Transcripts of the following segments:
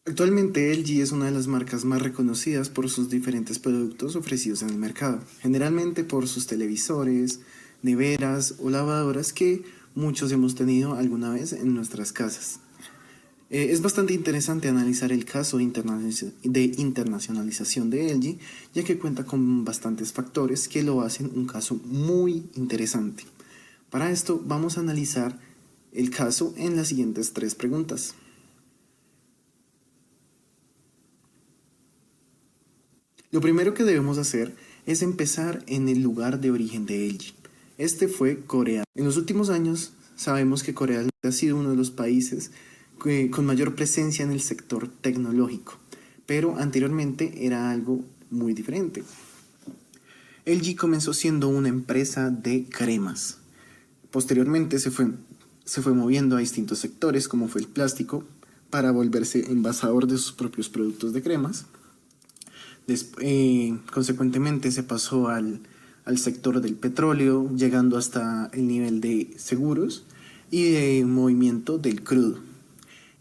Actualmente LG es una de las marcas más reconocidas por sus diferentes productos ofrecidos en el mercado, generalmente por sus televisores, neveras o lavadoras que muchos hemos tenido alguna vez en nuestras casas. Es bastante interesante analizar el caso de internacionalización de LG, ya que cuenta con bastantes factores que lo hacen un caso muy interesante. Para esto vamos a analizar el caso en las siguientes tres preguntas. Lo primero que debemos hacer es empezar en el lugar de origen de LG. Este fue Corea. En los últimos años sabemos que Corea ha sido uno de los países con mayor presencia en el sector tecnológico, pero anteriormente era algo muy diferente. LG comenzó siendo una empresa de cremas. Posteriormente se fue moviendo a distintos sectores, como fue el plástico, para volverse envasador de sus propios productos de cremas. Consecuentemente se pasó al sector del petróleo, llegando hasta el nivel de seguros y de movimiento del crudo.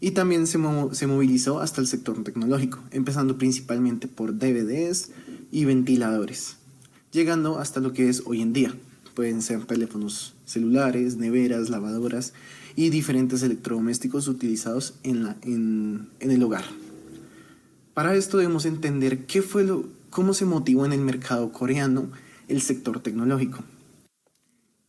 Y también se movilizó hasta el sector tecnológico, empezando principalmente por DVDs y ventiladores, llegando hasta lo que es hoy en día. Pueden ser teléfonos celulares, neveras, lavadoras y diferentes electrodomésticos utilizados en el hogar. Para esto debemos entender cómo se motivó en el mercado coreano el sector tecnológico.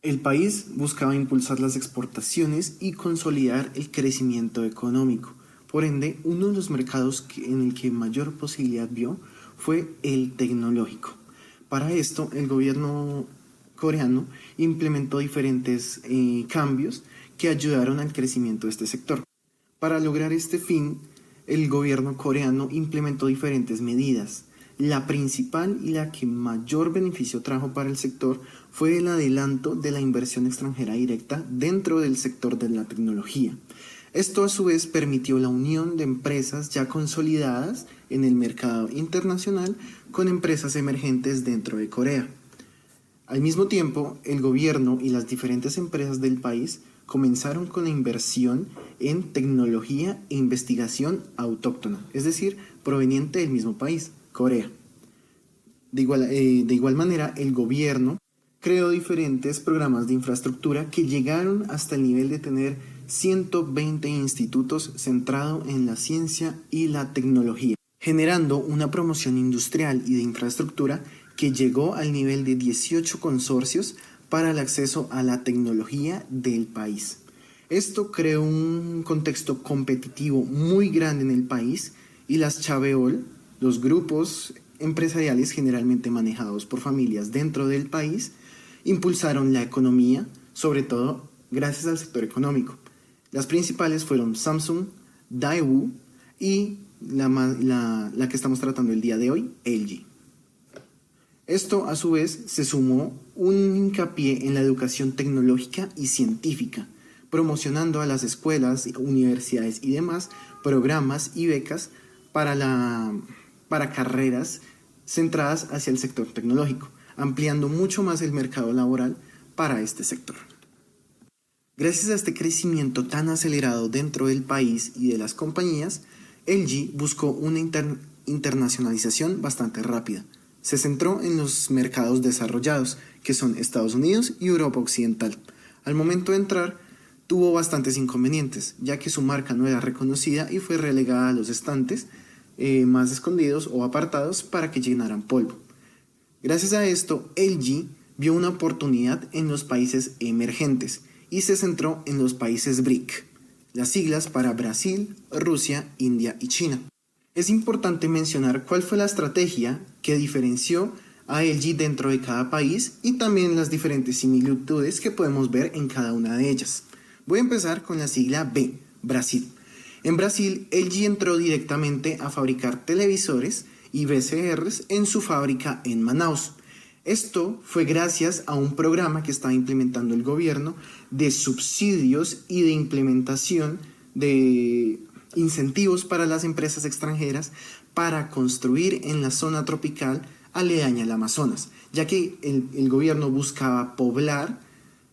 El país buscaba impulsar las exportaciones y consolidar el crecimiento económico. Por ende, uno de los mercados en el que mayor posibilidad vio fue el tecnológico. Para esto, el gobierno coreano implementó diferentes cambios que ayudaron al crecimiento de este sector. Para lograr este fin, el gobierno coreano implementó diferentes medidas. La principal y la que mayor beneficio trajo para el sector fue el adelanto de la inversión extranjera directa dentro del sector de la tecnología. Esto a su vez permitió la unión de empresas ya consolidadas en el mercado internacional con empresas emergentes dentro de Corea. Al mismo tiempo, el gobierno y las diferentes empresas del país comenzaron con la inversión en tecnología e investigación autóctona, es decir, proveniente del mismo país, Corea. De igual manera, el gobierno creó diferentes programas de infraestructura que llegaron hasta el nivel de tener 120 institutos centrados en la ciencia y la tecnología, generando una promoción industrial y de infraestructura que llegó al nivel de 18 consorcios para el acceso a la tecnología del país. Esto creó un contexto competitivo muy grande en el país y las chaebol, los grupos empresariales generalmente manejados por familias dentro del país, impulsaron la economía, sobre todo gracias al sector económico. Las principales fueron Samsung, Daewoo y la que estamos tratando el día de hoy, LG. Esto a su vez se sumó un hincapié en la educación tecnológica y científica, promocionando a las escuelas, universidades y demás programas y becas para carreras centradas hacia el sector tecnológico, ampliando mucho más el mercado laboral para este sector. Gracias a este crecimiento tan acelerado dentro del país y de las compañías, LG buscó una internacionalización bastante rápida. Se centró en los mercados desarrollados, que son Estados Unidos y Europa Occidental. Al momento de entrar, tuvo bastantes inconvenientes, ya que su marca no era reconocida y fue relegada a los estantes más escondidos o apartados para que llenaran polvo. Gracias a esto, LG vio una oportunidad en los países emergentes y se centró en los países BRIC, las siglas para Brasil, Rusia, India y China. Es importante mencionar cuál fue la estrategia que diferenció a LG dentro de cada país y también las diferentes similitudes que podemos ver en cada una de ellas. Voy a empezar con la sigla B, Brasil. En Brasil, LG entró directamente a fabricar televisores y VCRs en su fábrica en Manaus. Esto fue gracias a un programa que estaba implementando el gobierno de subsidios y de implementación de incentivos para las empresas extranjeras para construir en la zona tropical aledaña al Amazonas, ya que el gobierno buscaba poblar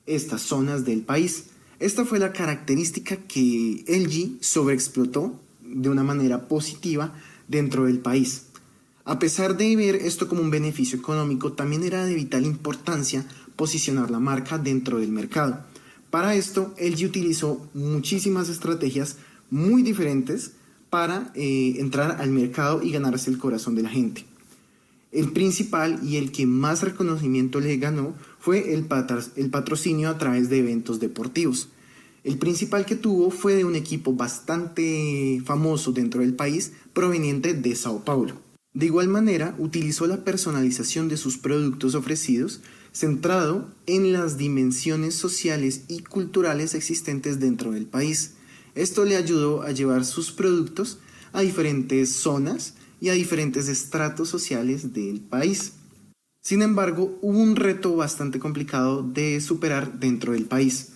estas zonas del país. Esta fue la característica que LG sobreexplotó de una manera positiva dentro del país. A pesar de ver esto como un beneficio económico, también era de vital importancia posicionar la marca dentro del mercado. Para esto, LG utilizó muchísimas estrategias muy diferentes para entrar al mercado y ganarse el corazón de la gente. El principal y el que más reconocimiento le ganó fue el patrocinio a través de eventos deportivos. El principal que tuvo fue de un equipo bastante famoso dentro del país, proveniente de Sao Paulo. De igual manera, utilizó la personalización de sus productos ofrecidos, centrado en las dimensiones sociales y culturales existentes dentro del país. Esto le ayudó a llevar sus productos a diferentes zonas y a diferentes estratos sociales del país. Sin embargo, hubo un reto bastante complicado de superar dentro del país.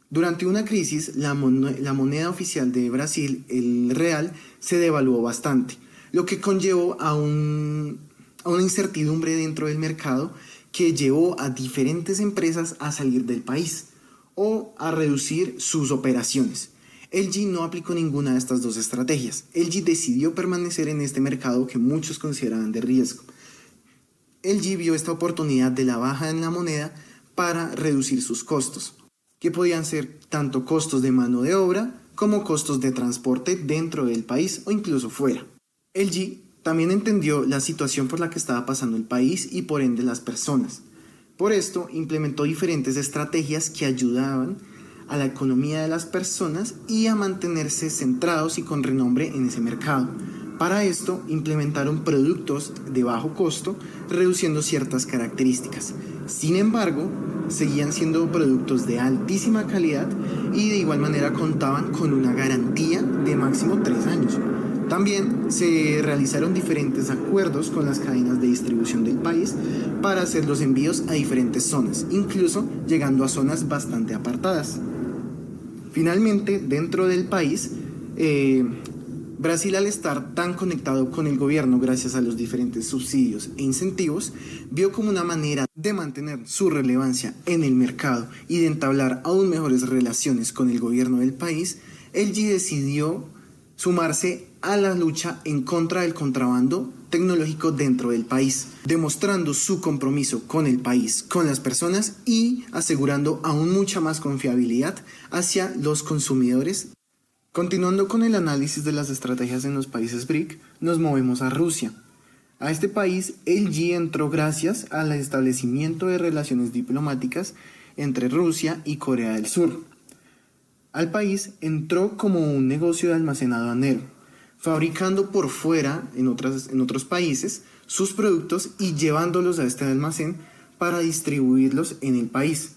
Durante una crisis, la moneda oficial de Brasil, el real, se devaluó bastante, lo que conllevó a una incertidumbre dentro del mercado que llevó a diferentes empresas a salir del país o a reducir sus operaciones. LG no aplicó ninguna de estas dos estrategias. LG decidió permanecer en este mercado que muchos consideraban de riesgo. LG vio esta oportunidad de la baja en la moneda para reducir sus costos, que podían ser tanto costos de mano de obra como costos de transporte dentro del país o incluso fuera. LG también entendió la situación por la que estaba pasando el país y por ende las personas. Por esto implementó diferentes estrategias que ayudaban a la economía de las personas y a mantenerse centrados y con renombre en ese mercado. Para esto implementaron productos de bajo costo, reduciendo ciertas características. Sin embargo, seguían siendo productos de altísima calidad y de igual manera contaban con una garantía de máximo 3 años. También se realizaron diferentes acuerdos con las cadenas de distribución del país para hacer los envíos a diferentes zonas, incluso llegando a zonas bastante apartadas. Finalmente, dentro del país, Brasil, al estar tan conectado con el gobierno gracias a los diferentes subsidios e incentivos, vio como una manera de mantener su relevancia en el mercado y de entablar aún mejores relaciones con el gobierno del país. LG decidió sumarse a la lucha en contra del contrabando tecnológico dentro del país, demostrando su compromiso con el país, con las personas y asegurando aún mucha más confiabilidad hacia los consumidores. Continuando con el análisis de las estrategias en los países BRIC, nos movemos a Rusia. A este país, LG entró gracias al establecimiento de relaciones diplomáticas entre Rusia y Corea del Sur. Al país entró como un negocio de almacenado aduanero, fabricando por fuera en otros países sus productos y llevándolos a este almacén para distribuirlos en el país.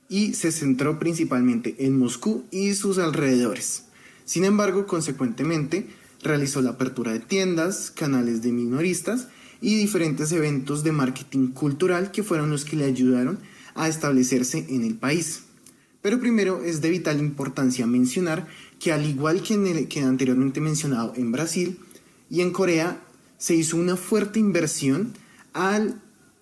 Y se centró principalmente en Moscú y sus alrededores. Sin embargo, consecuentemente, realizó la apertura de tiendas, canales de minoristas y diferentes eventos de marketing cultural que fueron los que le ayudaron a establecerse en el país. Pero primero es de vital importancia mencionar que, al igual que anteriormente mencionado en Brasil y en Corea, se hizo una fuerte inversión a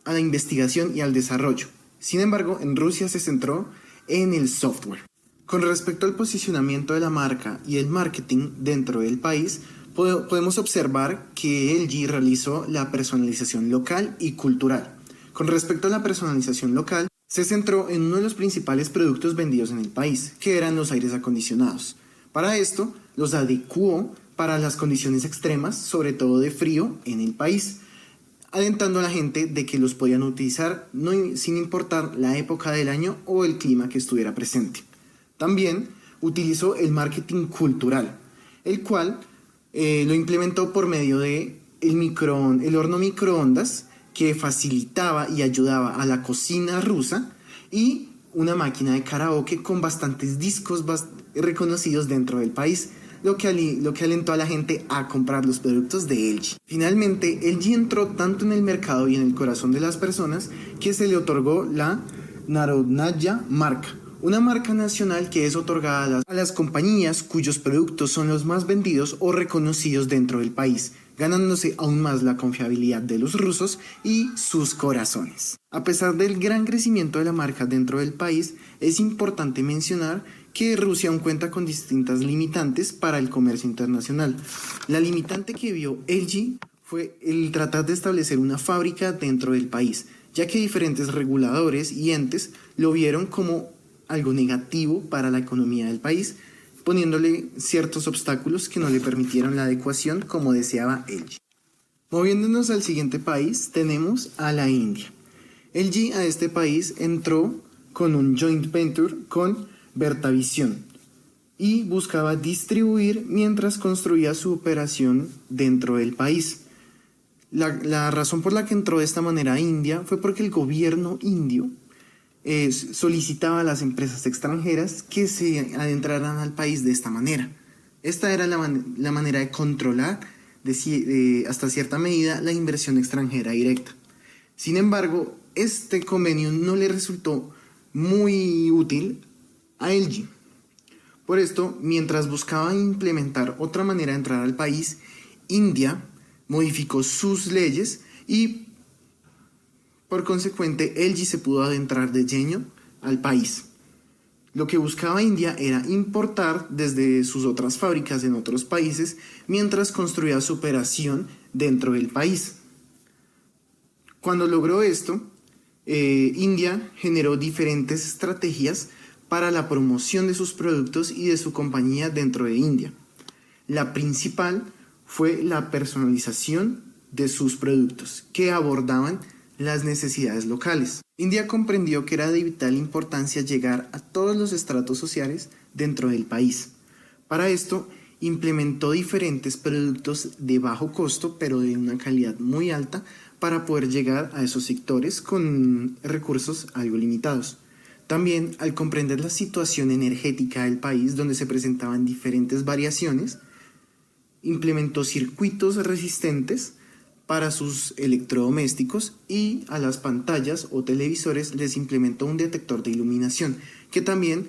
la investigación y al desarrollo. Sin embargo, en Rusia se centró en el software. Con respecto al posicionamiento de la marca y el marketing dentro del país, podemos observar que LG realizó la personalización local y cultural. Con respecto a la personalización local, se centró en uno de los principales productos vendidos en el país, que eran los aires acondicionados. Para esto, los adecuó para las condiciones extremas, sobre todo de frío, en el país, alentando a la gente de que los podían utilizar sin importar la época del año o el clima que estuviera presente. También utilizó el marketing cultural, el cual lo implementó por medio de el horno microondas, que facilitaba y ayudaba a la cocina rusa, y una máquina de karaoke con bastantes discos reconocidos dentro del país, lo que alentó a la gente a comprar los productos de LG. Finalmente, LG entró tanto en el mercado y en el corazón de las personas que se le otorgó la Narodnaya marca, una marca nacional que es otorgada a las compañías cuyos productos son los más vendidos o reconocidos dentro del país, ganándose aún más la confiabilidad de los rusos y sus corazones. A pesar del gran crecimiento de la marca dentro del país, es importante mencionar que Rusia aún cuenta con distintas limitantes para el comercio internacional. La limitante que vio LG fue el tratar de establecer una fábrica dentro del país, ya que diferentes reguladores y entes lo vieron como algo negativo para la economía del país, poniéndole ciertos obstáculos que no le permitieron la adecuación como deseaba LG. Moviéndonos al siguiente país, tenemos a la India. LG a este país entró con un joint venture con Vertavisión y buscaba distribuir mientras construía su operación dentro del país. La razón por la que entró de esta manera a India fue porque el gobierno indio solicitaba a las empresas extranjeras que se adentraran al país de esta manera. Esta era la manera de controlar hasta cierta medida la inversión extranjera directa. Sin embargo, este convenio no le resultó muy útil a LG. Por esto, mientras buscaba implementar otra manera de entrar al país, India modificó sus leyes y por consecuente LG se pudo adentrar de lleno al país. Lo que buscaba India era importar desde sus otras fábricas en otros países mientras construía su operación dentro del país. Cuando logró esto, India generó diferentes estrategias para la promoción de sus productos y de su compañía dentro de India. La principal fue la personalización de sus productos, que abordaban las necesidades locales. India comprendió que era de vital importancia llegar a todos los estratos sociales dentro del país. Para esto, implementó diferentes productos de bajo costo, pero de una calidad muy alta, para poder llegar a esos sectores con recursos algo limitados. También, al comprender la situación energética del país, donde se presentaban diferentes variaciones, implementó circuitos resistentes para sus electrodomésticos y a las pantallas o televisores les implementó un detector de iluminación que también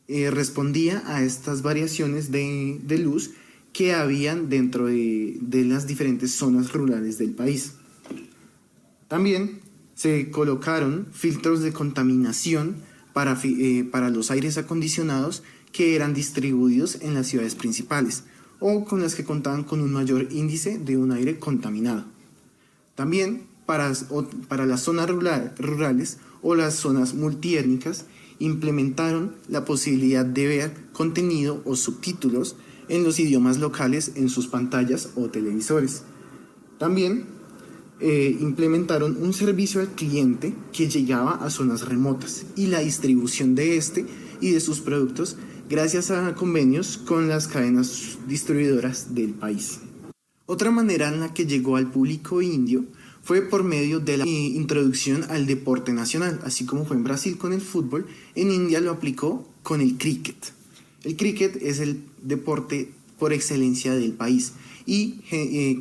respondía a estas variaciones de luz que habían dentro de las diferentes zonas rurales del país. También se colocaron filtros de contaminación para los aires acondicionados que eran distribuidos en las ciudades principales o con las que contaban con un mayor índice de un aire contaminado. También para las zonas rurales o las zonas multiétnicas implementaron la posibilidad de ver contenido o subtítulos en los idiomas locales en sus pantallas o televisores. También implementaron un servicio al cliente que llegaba a zonas remotas y la distribución de este y de sus productos gracias a convenios con las cadenas distribuidoras del país. Otra manera en la que llegó al público indio fue por medio de la introducción al deporte nacional, así como fue en Brasil con el fútbol, en India lo aplicó con el cricket. El cricket es el deporte por excelencia del país y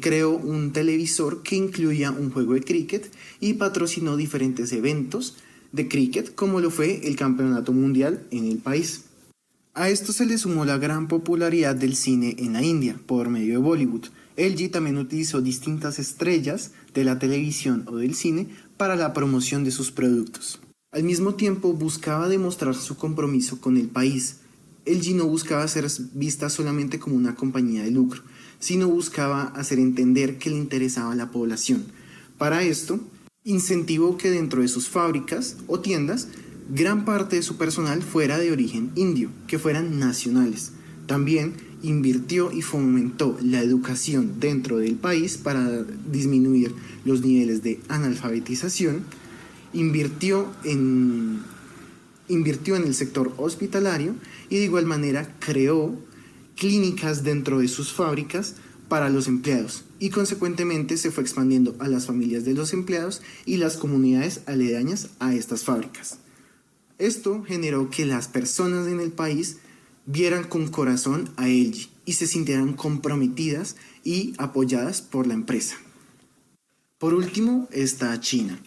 creó un televisor que incluía un juego de cricket y patrocinó diferentes eventos de cricket como lo fue el campeonato mundial en el país. A esto se le sumó la gran popularidad del cine en la India por medio de Bollywood. LG también utilizó distintas estrellas de la televisión o del cine para la promoción de sus productos. Al mismo tiempo buscaba demostrar su compromiso con el país. LG no buscaba ser vista solamente como una compañía de lucro, sino buscaba hacer entender que le interesaba a la población. Para esto, incentivó que dentro de sus fábricas o tiendas gran parte de su personal fuera de origen indio, que fueran nacionales. También invirtió y fomentó la educación dentro del país para disminuir los niveles de analfabetización. Invirtió en el sector hospitalario y de igual manera creó clínicas dentro de sus fábricas para los empleados y consecuentemente se fue expandiendo a las familias de los empleados y las comunidades aledañas a estas fábricas. Esto generó que las personas en el país vieran con corazón a LG y se sintieran comprometidas y apoyadas por la empresa. Por último está China.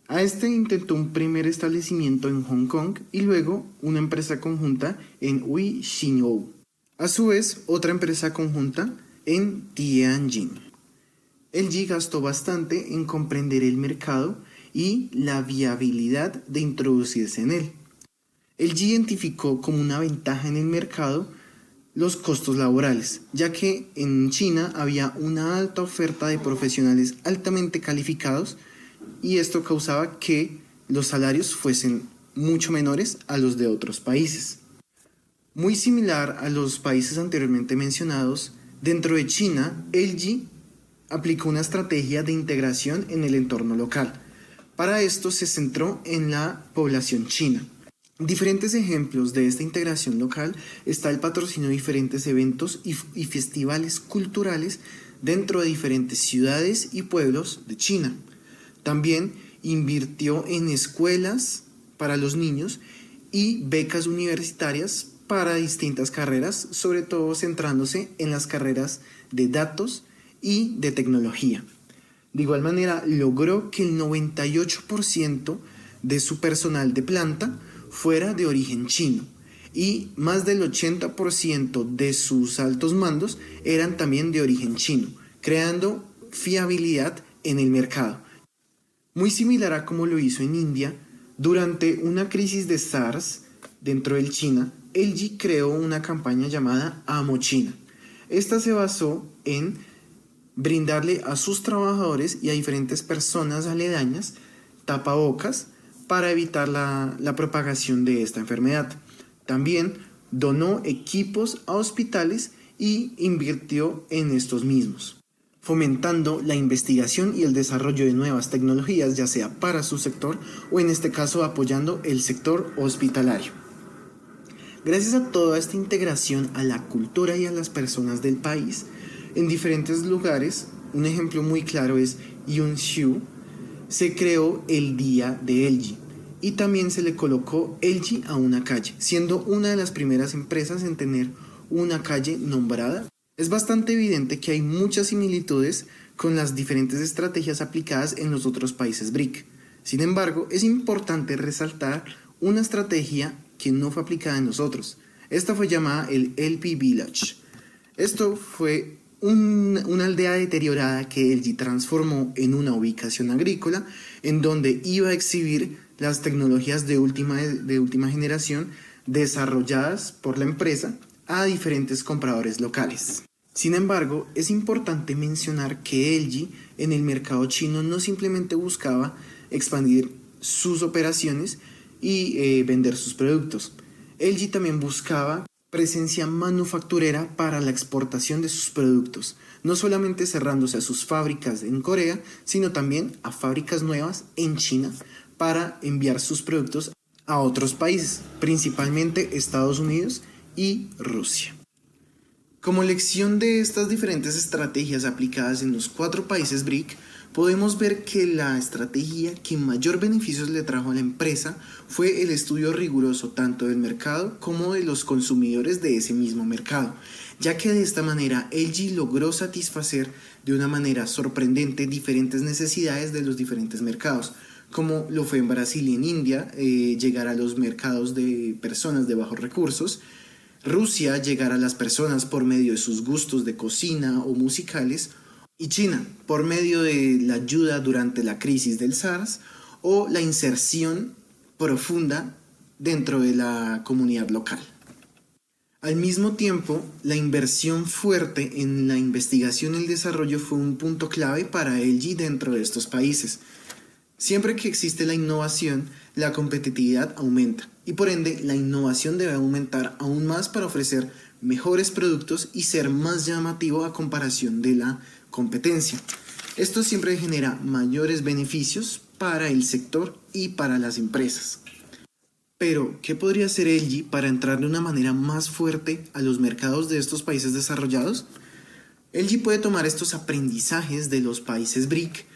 A este intentó un primer establecimiento en Hong Kong y luego una empresa conjunta en Huixingou. A su vez, otra empresa conjunta en Tianjin. LG gastó bastante en comprender el mercado y la viabilidad de introducirse en él. LG identificó como una ventaja en el mercado los costos laborales, ya que en China había una alta oferta de profesionales altamente calificados y esto causaba que los salarios fuesen mucho menores a los de otros países. Muy similar a los países anteriormente mencionados, dentro de China, LG aplicó una estrategia de integración en el entorno local. Para esto se centró en la población china. Diferentes ejemplos de esta integración local está el patrocinio de diferentes eventos y festivales culturales dentro de diferentes ciudades y pueblos de China. También invirtió en escuelas para los niños y becas universitarias para distintas carreras, sobre todo centrándose en las carreras de datos y de tecnología. De igual manera, logró que el 98% de su personal de planta fuera de origen chino y más del 80% de sus altos mandos eran también de origen chino, creando fiabilidad en el mercado. Muy similar a como lo hizo en India, durante una crisis de SARS dentro del China, LG creó una campaña llamada Amo China. Esta se basó en brindarle a sus trabajadores y a diferentes personas aledañas tapabocas para evitar la propagación de esta enfermedad. También donó equipos a hospitales y invirtió en estos mismos, fomentando la investigación y el desarrollo de nuevas tecnologías, ya sea para su sector o en este caso apoyando el sector hospitalario. Gracias a toda esta integración a la cultura y a las personas del país, en diferentes lugares, un ejemplo muy claro es Yunxiu, se creó el Día de LG y también se le colocó LG a una calle, siendo una de las primeras empresas en tener una calle nombrada. Es bastante evidente que hay muchas similitudes con las diferentes estrategias aplicadas en los otros países BRIC. Sin embargo, es importante resaltar una estrategia que no fue aplicada en nosotros. Esta fue llamada el LP Village. Esto fue una aldea deteriorada que LG transformó en una ubicación agrícola en donde iba a exhibir las tecnologías de última generación desarrolladas por la empresa a diferentes compradores locales. Sin embargo, es importante mencionar que LG en el mercado chino no simplemente buscaba expandir sus operaciones y vender sus productos. LG también buscaba presencia manufacturera para la exportación de sus productos, no solamente cerrándose a sus fábricas en Corea, sino también a fábricas nuevas en China para enviar sus productos a otros países, principalmente Estados Unidos y Rusia. Como lección de estas diferentes estrategias aplicadas en los 4 países BRIC, podemos ver que la estrategia que mayor beneficios le trajo a la empresa fue el estudio riguroso tanto del mercado como de los consumidores de ese mismo mercado, ya que de esta manera LG logró satisfacer de una manera sorprendente diferentes necesidades de los diferentes mercados, como lo fue en Brasil y en India, llegar a los mercados de personas de bajos recursos, Rusia llegar a las personas por medio de sus gustos de cocina o musicales, y China por medio de la ayuda durante la crisis del SARS o la inserción profunda dentro de la comunidad local. Al mismo tiempo, la inversión fuerte en la investigación y el desarrollo fue un punto clave para LG dentro de estos países. Siempre que existe la innovación, la competitividad aumenta y por ende la innovación debe aumentar aún más para ofrecer mejores productos y ser más llamativo a comparación de la competencia. Esto siempre genera mayores beneficios para el sector y para las empresas. Pero, ¿qué podría hacer LG para entrar de una manera más fuerte a los mercados de estos países desarrollados? LG puede tomar estos aprendizajes de los países BRIC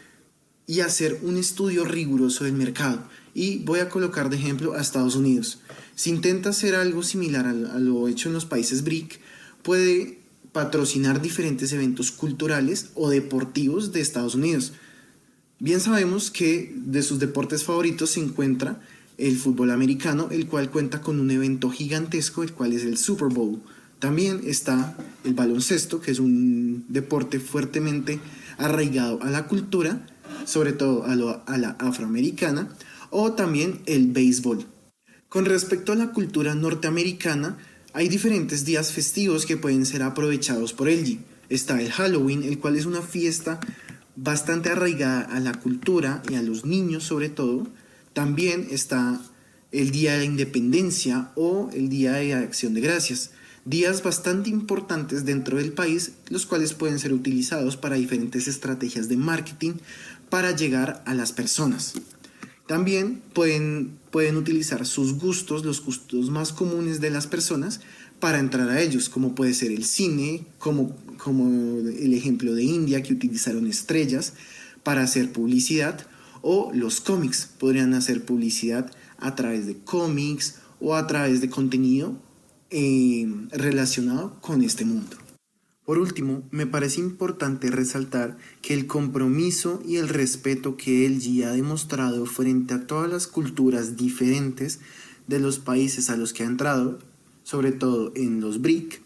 y hacer un estudio riguroso del mercado. Y voy a colocar de ejemplo a Estados Unidos. Si intenta hacer algo similar a lo hecho en los países BRIC, puede patrocinar diferentes eventos culturales o deportivos de Estados Unidos. Bien sabemos que de sus deportes favoritos se encuentra el fútbol americano, el cual cuenta con un evento gigantesco, el cual es el Super Bowl. También está el baloncesto, que es un deporte fuertemente arraigado a la cultura, sobre todo a la afroamericana, o también el béisbol. Con respecto a la cultura norteamericana, hay diferentes días festivos que pueden ser aprovechados por LG. Está el Halloween, el cual es una fiesta bastante arraigada a la cultura y a los niños sobre todo. También está el Día de la Independencia o el Día de Acción de Gracias. Días bastante importantes dentro del país, los cuales pueden ser utilizados para diferentes estrategias de marketing para llegar a las personas. También pueden utilizar sus gustos, los gustos más comunes de las personas, para entrar a ellos, como puede ser el cine, como el ejemplo de India, que utilizaron estrellas para hacer publicidad, o los cómics, podrían hacer publicidad a través de cómics o a través de contenido relacionado con este mundo. Por último, me parece importante resaltar que el compromiso y el respeto que LG ha demostrado frente a todas las culturas diferentes de los países a los que ha entrado, sobre todo en los BRIC,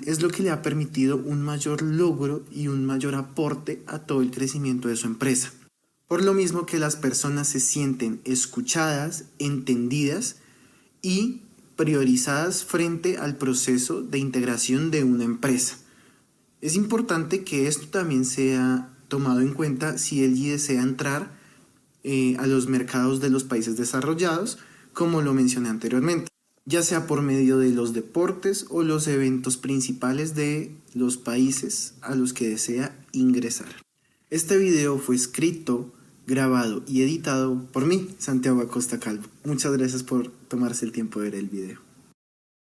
es lo que le ha permitido un mayor logro y un mayor aporte a todo el crecimiento de su empresa. Por lo mismo que las personas se sienten escuchadas, entendidas y priorizadas frente al proceso de integración de una empresa. Es importante que esto también sea tomado en cuenta si LG desea entrar a los mercados de los países desarrollados, como lo mencioné anteriormente, ya sea por medio de los deportes o los eventos principales de los países a los que desea ingresar. Este video fue escrito, grabado y editado por mí, Santiago Acosta Calvo. Muchas gracias por tomarse el tiempo de ver el video.